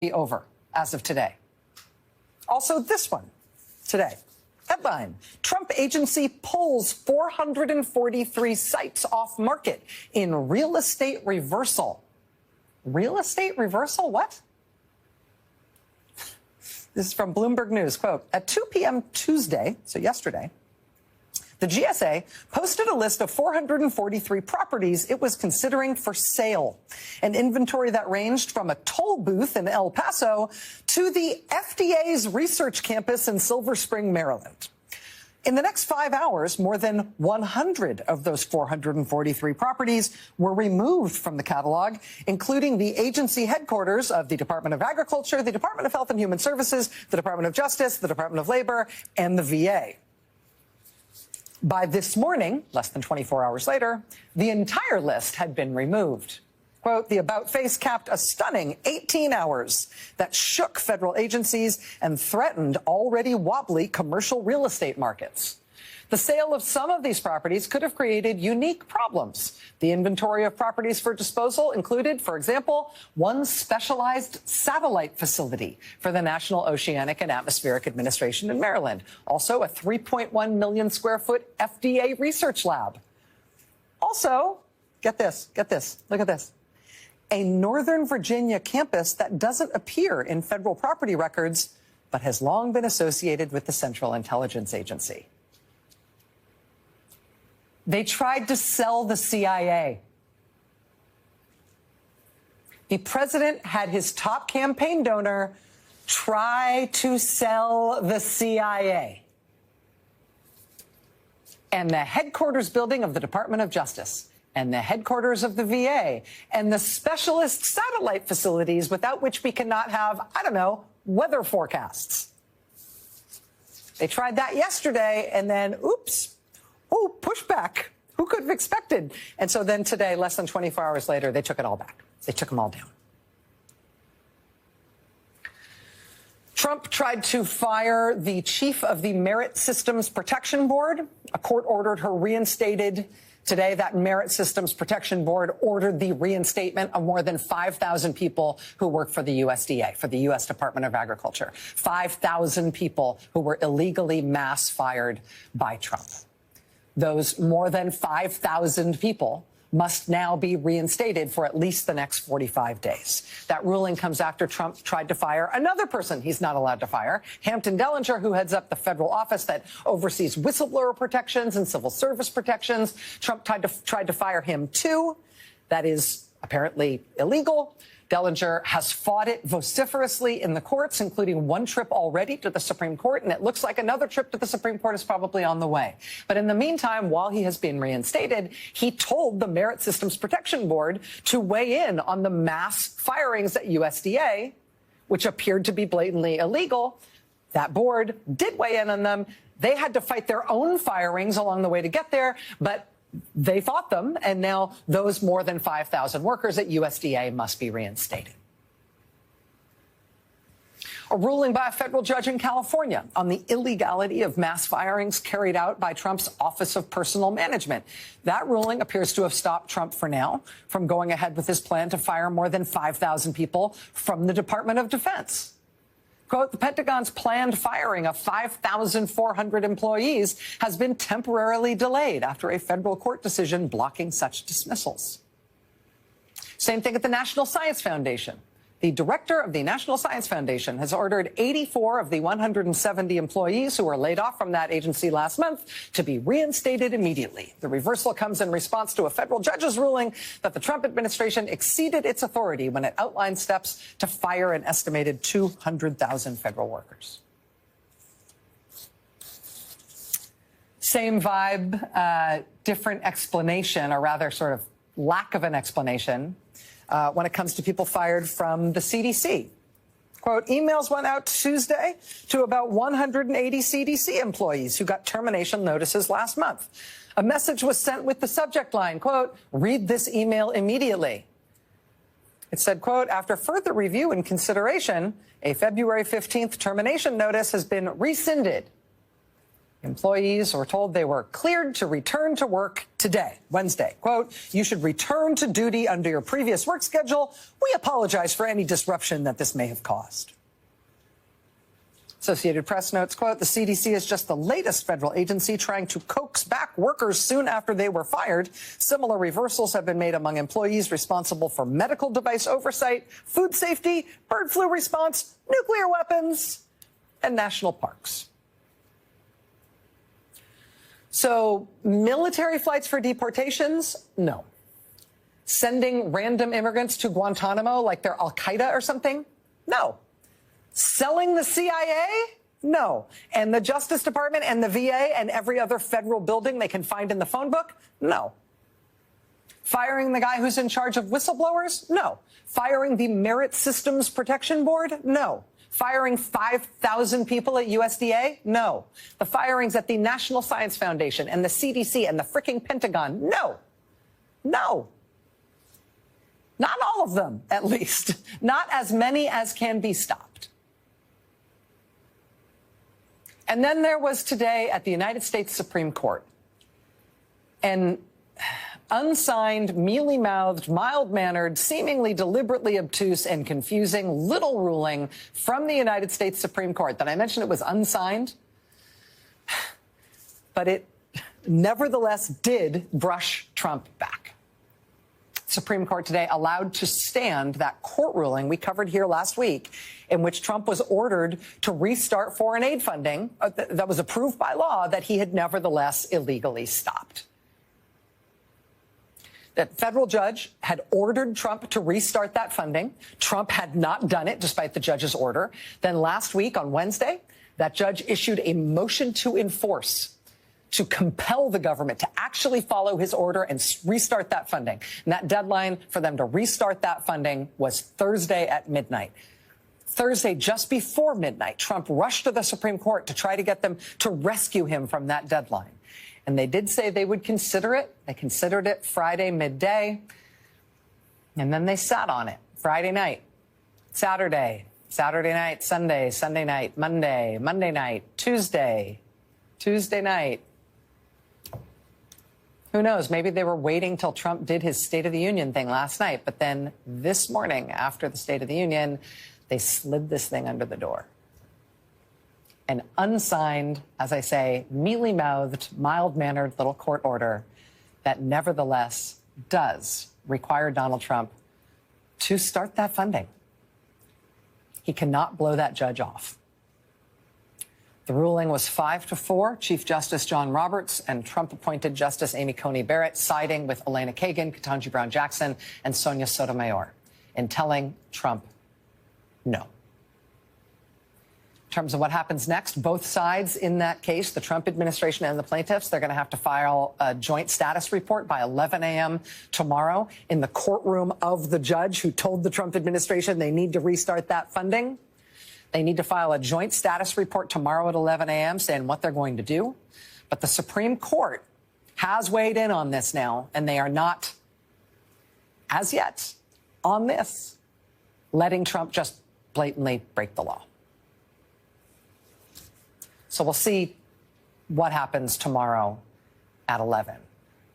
be over as of today. Also, this one today. Headline: Trump agency pulls 443 sites off market in real estate reversal. Real estate reversal? What? This is from Bloomberg News. Quote, at 2 p.m. Tuesday, so yesterday, the GSA posted a list of 443 properties it was considering for sale, an inventory that ranged from a toll booth in El Paso to the FDA's research campus in Silver Spring, Maryland. In the next 5 hours, more than 100 of those 443 properties were removed from the catalog, including the agency headquarters of the Department of Agriculture, the Department of Health and Human Services, the Department of Justice, the Department of Labor, and the VA. By this morning, less than 24 hours later, the entire list had been removed. Quote, the about face capped a stunning 18 hours that shook federal agencies and threatened already wobbly commercial real estate markets. The sale of some of these properties could have created unique problems. The inventory of properties for disposal included, for example, one specialized satellite facility for the National Oceanic and Atmospheric Administration in Maryland. Also, a 3.1 million square foot FDA research lab. Also, get this, look at this. A Northern Virginia campus that doesn't appear in federal property records, but has long been associated with the Central Intelligence Agency. They tried to sell the CIA. The president had his top campaign donor try to sell the CIA. And the headquarters building of the Department of Justice, and the headquarters of the VA, and the specialist satellite facilities without which we cannot have, I don't know, weather forecasts. They tried that yesterday, and then, oops. Oh, pushback. Who could have expected? And so then today, less than 24 hours later, they took it all back. They took them all down. Trump tried to fire the chief of the Merit Systems Protection Board. A court ordered her reinstated. Today, that Merit Systems Protection Board ordered the reinstatement of more than 5,000 people who work for the USDA, for the U.S. Department of Agriculture. 5,000 people who were illegally mass fired by Trump. Those more than 5,000 people must now be reinstated for at least the next 45 days. That ruling comes after Trump tried to fire another person he's not allowed to fire, Hampton Dellinger, who heads up the federal office that oversees whistleblower protections and civil service protections. Trump tried to fire him, too. That is apparently illegal. Dellinger has fought it vociferously in the courts, including one trip already to the Supreme Court, and it looks like another trip to the Supreme Court is probably on the way. But in the meantime, while he has been reinstated, he told the Merit Systems Protection Board to weigh in on the mass firings at USDA, which appeared to be blatantly illegal. That board did weigh in on them. They had to fight their own firings along the way to get there, but they fought them, and now those more than 5,000 workers at USDA must be reinstated. A ruling by a federal judge in California on the illegality of mass firings carried out by Trump's Office of Personnel Management. That ruling appears to have stopped Trump for now from going ahead with his plan to fire more than 5,000 people from the Department of Defense. Quote, the Pentagon's planned firing of 5,400 employees has been temporarily delayed after a federal court decision blocking such dismissals. Same thing at the National Science Foundation. The director of the National Science Foundation has ordered 84 of the 170 employees who were laid off from that agency last month to be reinstated immediately. The reversal comes in response to a federal judge's ruling that the Trump administration exceeded its authority when it outlined steps to fire an estimated 200,000 federal workers. Same vibe, different explanation, or rather sort of lack of an explanation. When it comes to people fired from the CDC. Quote, emails went out Tuesday to about 180 CDC employees who got termination notices last month. A message was sent with the subject line, quote, read this email immediately. It said, quote, after further review and consideration, a February 15th termination notice has been rescinded. Employees were told they were cleared to return to work today, Wednesday. Quote, you should return to duty under your previous work schedule. We apologize for any disruption that this may have caused. Associated Press notes, quote, the CDC is just the latest federal agency trying to coax back workers soon after they were fired. Similar reversals have been made among employees responsible for medical device oversight, food safety, bird flu response, nuclear weapons, and national parks. So military flights for deportations? No. Sending random immigrants to Guantanamo like they're al-Qaeda or something? No. Selling the CIA? No. And the Justice Department and the VA and every other federal building they can find in the phone book? No. Firing the guy who's in charge of whistleblowers? No. Firing the Merit Systems Protection Board? No. Firing 5,000 people at USDA? No. The firings at the National Science Foundation and the CDC and the fricking Pentagon? No. No. Not all of them, at least. Not as many as can be stopped. And then there was today at the United States Supreme Court an unsigned, mealy-mouthed, mild-mannered, seemingly deliberately obtuse and confusing little ruling from the United States Supreme Court. That I mentioned it was unsigned, but it nevertheless did brush Trump back. Supreme Court today allowed to stand that court ruling we covered here last week in which Trump was ordered to restart foreign aid funding that was approved by law that he had nevertheless illegally stopped. That federal judge had ordered Trump to restart that funding. Trump had not done it despite the judge's order. Then last week on Wednesday, that judge issued a motion to enforce to compel the government to actually follow his order and restart that funding. And that deadline for them to restart that funding was Thursday at midnight. Thursday, just before midnight, Trump rushed to the Supreme Court to try to get them to rescue him from that deadline. And they did say they would consider it. They considered it Friday midday. And then they sat on it Friday night, Saturday night, Sunday night, Monday night, Tuesday night. Who knows? Maybe they were waiting till Trump did his State of the Union thing last night. But then this morning, after the State of the Union, they slid this thing under the door. An unsigned, as I say, mealy-mouthed, mild-mannered little court order that nevertheless does require Donald Trump to start that funding. He cannot blow that judge off. The ruling was 5-4. Chief Justice John Roberts and Trump-appointed Justice Amy Coney Barrett siding with Elena Kagan, Ketanji Brown Jackson, and Sonia Sotomayor in telling Trump no. In terms of what happens next, both sides in that case, the Trump administration and the plaintiffs, they're going to have to file a joint status report by 11 a.m. tomorrow in the courtroom of the judge who told the Trump administration they need to restart that funding. They need to file a joint status report tomorrow at 11 a.m. saying what they're going to do. But the Supreme Court has weighed in on this now, and they are not, as yet, on this, letting Trump just blatantly break the law. So we'll see what happens tomorrow at 11.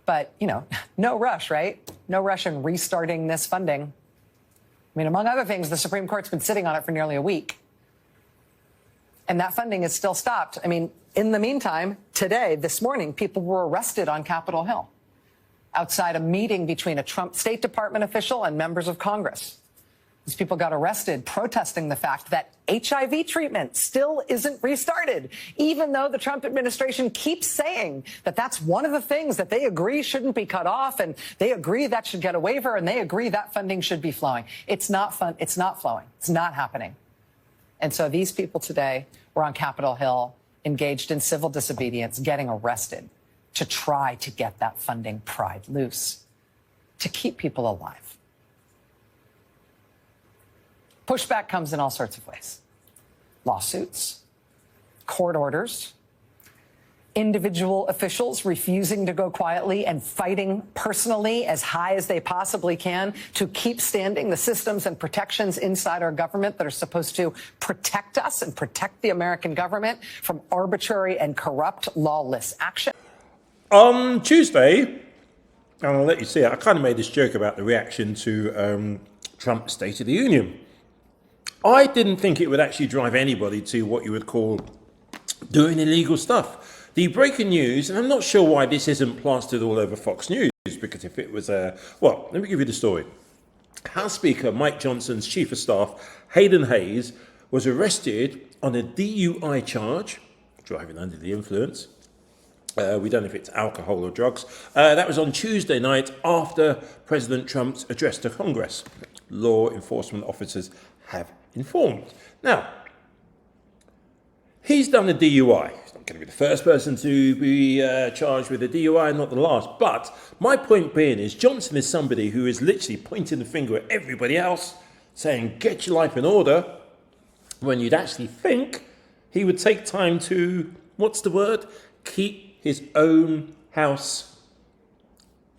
But, you know, no rush, right? No rush in restarting this funding. I mean, among other things, the Supreme Court's been sitting on it for nearly a week. And that funding is still stopped. I mean, in the meantime, today, this morning, people were arrested on Capitol Hill outside a meeting between a Trump State Department official and members of Congress. These people got arrested protesting the fact that HIV treatment still isn't restarted, even though the Trump administration keeps saying that that's one of the things that they agree shouldn't be cut off, and they agree that should get a waiver, and they agree that funding should be flowing. It's not fun. It's not flowing. It's not happening. And so these people today were on Capitol Hill, engaged in civil disobedience, getting arrested to try to get that funding pried loose, to keep people alive. Pushback comes in all sorts of ways. Lawsuits, court orders, individual officials refusing to go quietly and fighting personally as high as they possibly can to keep standing the systems and protections inside our government that are supposed to protect us and protect the American government from arbitrary and corrupt lawless action. On Tuesday, and I'll let you see it, I kind of made this joke about the reaction to Trump's State of the Union. I didn't think it would actually drive anybody to what you would call doing illegal stuff. The breaking news, and I'm not sure why this isn't plastered all over Fox News, because if it was well, let me give you the story. House Speaker Mike Johnson's Chief of Staff, Hayden Hayes, was arrested on a DUI charge, driving under the influence. We don't know if it's alcohol or drugs. That was on Tuesday night after President Trump's address to Congress. Law enforcement officers have informed. Now, he's done a DUI. He's not going to be the first person to be charged with a DUI, not the last. But my point being is Johnson is somebody who is literally pointing the finger at everybody else, saying, get your life in order, when you'd actually think he would take time to, what's the word? Keep his own house,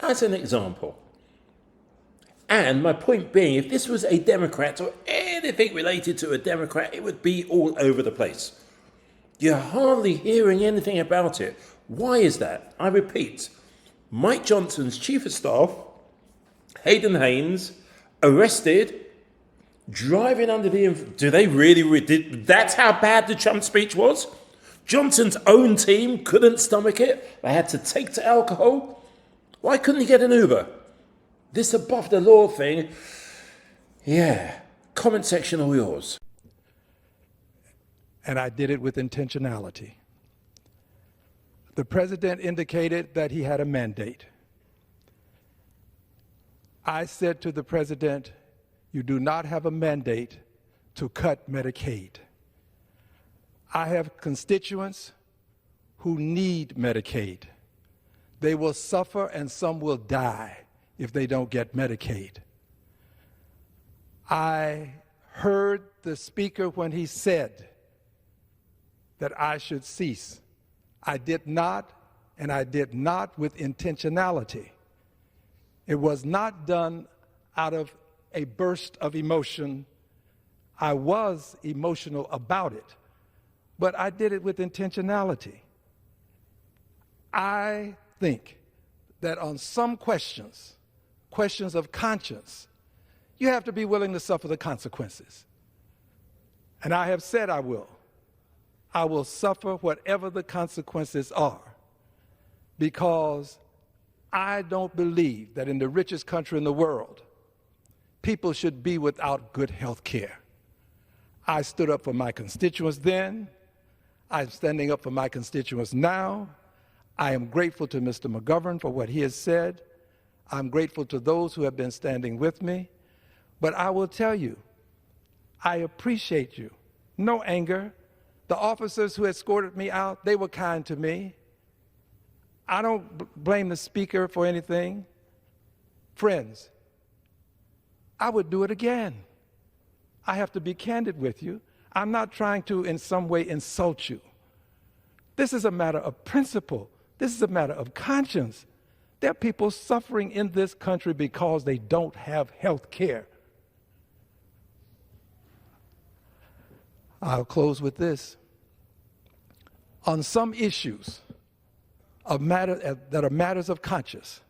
as an example. And my point being, if this was a Democrat or anything related to a Democrat, it would be all over the place. You're hardly hearing anything about it. Why is that? I repeat, Mike Johnson's Chief of Staff, Hayden Hayes, arrested, driving under the influence. Do they really that's how bad the Trump speech was? Johnson's own team couldn't stomach it. They had to take to alcohol. Why couldn't he get an Uber? This above the law thing, yeah. Comment section all yours. And I did it with intentionality. The president indicated that he had a mandate. I said to the president, you do not have a mandate to cut Medicaid. I have constituents who need Medicaid. They will suffer and some will die if they don't get Medicaid. I heard the speaker when he said that I should cease. I did not, and I did not with intentionality. It was not done out of a burst of emotion. I was emotional about it, but I did it with intentionality. I think that on some questions of conscience, you have to be willing to suffer the consequences. And I have said I will. I will suffer whatever the consequences are, because I don't believe that in the richest country in the world, people should be without good health care. I stood up for my constituents then. I'm standing up for my constituents now. I am grateful to Mr. McGovern for what he has said. I'm grateful to those who have been standing with me. But I will tell you, I appreciate you. No anger. The officers who escorted me out, they were kind to me. I don't blame the speaker for anything. Friends, I would do it again. I have to be candid with you. I'm not trying to in some way insult you. This is a matter of principle. This is a matter of conscience. There are people suffering in this country because they don't have health care. I'll close with this. On some issues that are matters of conscience,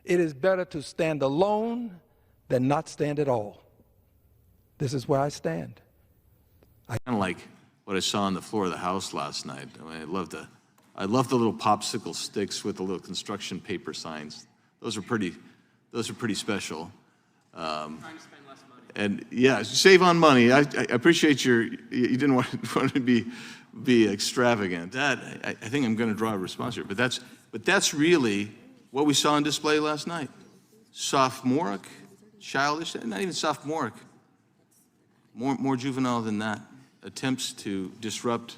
it is better to stand alone than not stand at all. This is where I stand. I kind of like what I saw on the floor of the House last night. I mean, I love the little popsicle sticks with the little construction paper signs. Those are pretty special. Trying to spend less money. And yeah, save on money. I appreciate you didn't want to be extravagant. That I think I'm going to draw a response here. But that's really what we saw on display last night. Sophomoric, childish, not even sophomoric. More juvenile than that. Attempts to disrupt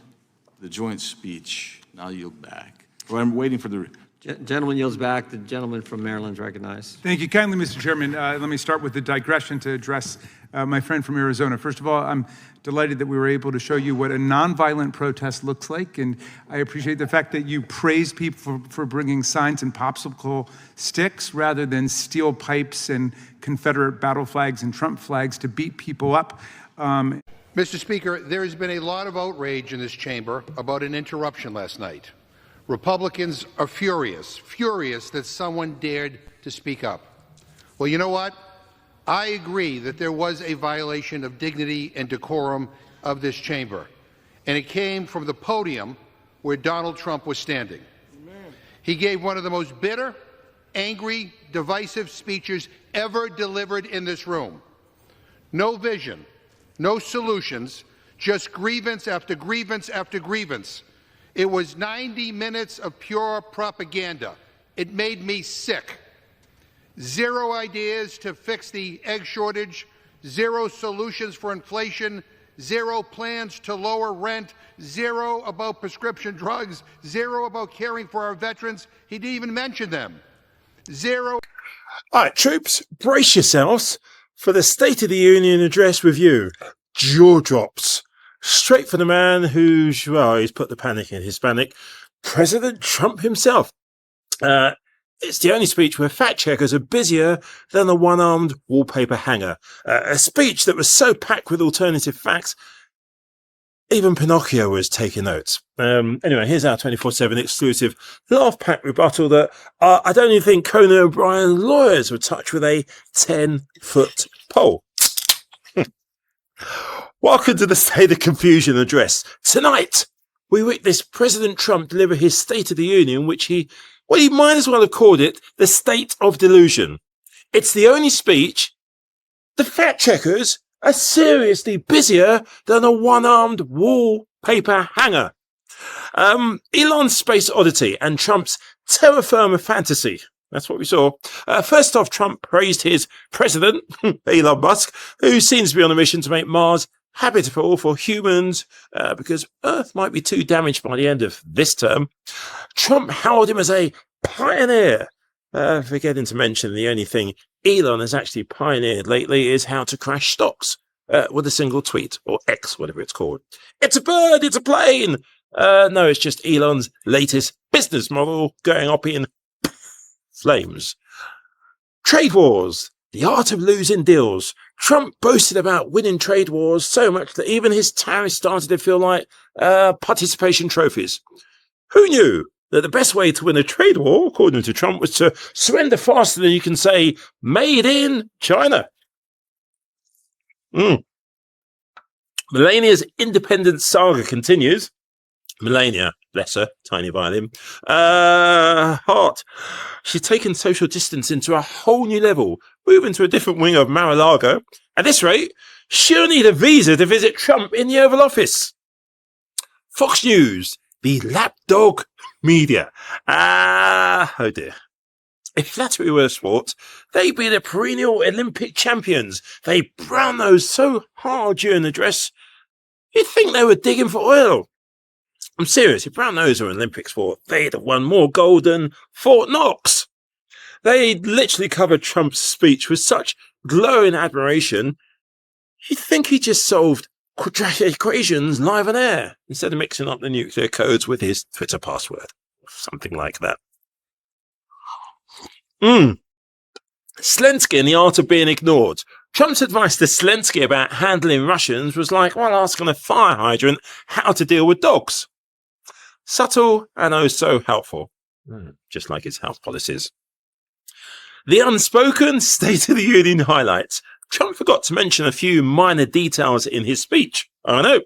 the joint speech. Now I'll yield back. Or I'm waiting for the Gentleman yields back. The gentleman from Maryland is recognized. Thank you kindly, Mr. Chairman. Let me start with the digression to address my friend from Arizona. First of all, I'm delighted that we were able to show you what a nonviolent protest looks like, and I appreciate the fact that you praised people for bringing signs and popsicle sticks rather than steel pipes and Confederate battle flags and Trump flags to beat people up. Mr. Speaker, there has been a lot of outrage in this chamber about an interruption last night. Republicans are furious that someone dared to speak up. Well, you know what? I agree that there was a violation of dignity and decorum of this chamber, and it came from the podium where Donald Trump was standing. Amen. He gave one of the most bitter, angry, divisive speeches ever delivered in this room. No vision, no solutions, just grievance after grievance after grievance. It was 90 minutes of pure propaganda. It made me sick. Zero ideas to fix the egg shortage, zero solutions for inflation, zero plans to lower rent, zero about prescription drugs, zero about caring for our veterans. He didn't even mention them. Zero. All right, troops, brace yourselves for the State of the Union address review. Jaw drops. Straight for the man who's, well, he's put the panic in Hispanic, President Trump himself. It's the only speech where fact checkers are busier than a one-armed wallpaper hanger. A speech that was so packed with alternative facts, even Pinocchio was taking notes. Anyway, here's our 24/7 exclusive laugh-packed rebuttal that I don't even think Conan O'Brien's lawyers would touch with a 10-foot pole. Welcome to the State of Confusion address. Tonight, we witness President Trump deliver his State of the Union, which he might as well have called it the State of Delusion. It's the only speech. The fact checkers are seriously busier than a one-armed wallpaper hanger. Elon's Space Oddity and Trump's terra firma fantasy. That's what we saw. First off, Trump praised his president, Elon Musk, who seems to be on a mission to make Mars habitable for humans because Earth might be too damaged by the end of this term. Trump hailed him as a pioneer, forgetting to mention the only thing Elon has actually pioneered lately is how to crash stocks with a single tweet, or X, whatever it's called. It's a bird, it's a plane. No, it's just Elon's latest business model going up in flames. Trade wars, the art of losing deals. Trump boasted about winning trade wars so much that even his tariffs started to feel like participation trophies. Who knew that the best way to win a trade war, according to Trump, was to surrender faster than you can say, made in China? Melania's independence saga continues. Melania, bless her, tiny violin. Heart. She's taken social distance into a whole new level, moving to a different wing of Mar-a-Lago. At this rate, she'll need a visa to visit Trump in the Oval Office. Fox News, the lapdog media. Oh dear. If flattery were a sport, they'd be the perennial Olympic champions. They brown-nosed so hard during the address, you'd think they were digging for oil. I'm serious, if brown-nosed were an Olympic sport, they'd have won more gold than Fort Knox. They literally covered Trump's speech with such glowing admiration, you'd think he just solved quadratic equations live on air, instead of mixing up the nuclear codes with his Twitter password. Something like that. Zelensky and the art of being ignored. Trump's advice to Zelensky about handling Russians was like, well, asking a fire hydrant how to deal with dogs. Subtle and oh so helpful. Just like his health policies. The unspoken State of the Union highlights. Trump forgot to mention a few minor details in his speech. I know.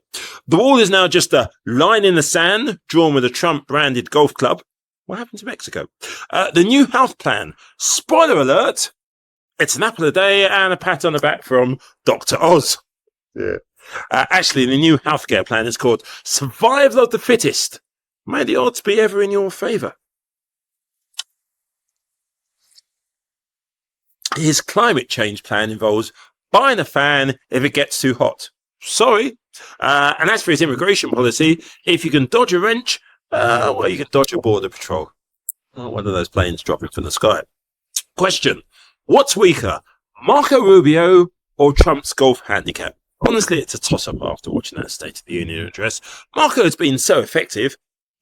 The wall is now just a line in the sand drawn with a Trump-branded golf club. What happened to Mexico? The new health plan. Spoiler alert. It's an apple a day and a pat on the back from Dr. Oz. Yeah. Actually, the new healthcare plan is called Survival of the Fittest. May the odds be ever in your favour. His climate change plan involves buying a fan if it gets too hot. Sorry. And as for his immigration policy, if you can dodge a wrench, well, you can dodge a border patrol. Oh, one of those planes dropping from the sky. Question. What's weaker, Marco Rubio or Trump's golf handicap? Honestly, it's a toss-up after watching that State of the Union address. Marco has been so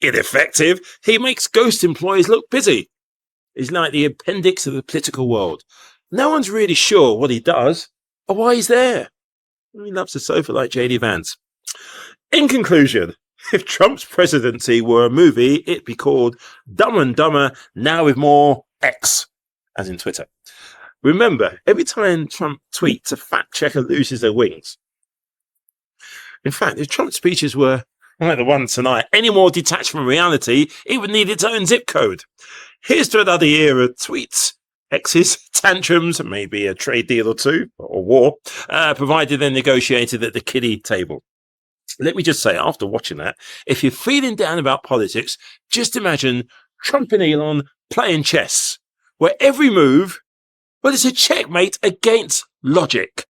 ineffective, he makes ghost employees look busy. He's like the appendix of the political world. No one's really sure what he does or why he's there. He loves the sofa like J.D. Vance. In conclusion, if Trump's presidency were a movie, it'd be called Dumb and Dumber, now with more X, as in Twitter. Remember, every time Trump tweets, a fact checker loses their wings. In fact, if Trump's speeches were like the one tonight, any more detached from reality, it would need its own zip code. Here's to another year of tweets, X's, tantrums, maybe a trade deal or two, or war, provided they're negotiated at the kiddie table. Let me just say, after watching that, if you're feeling down about politics, just imagine Trump and Elon playing chess, where every move, well, it's a checkmate against logic.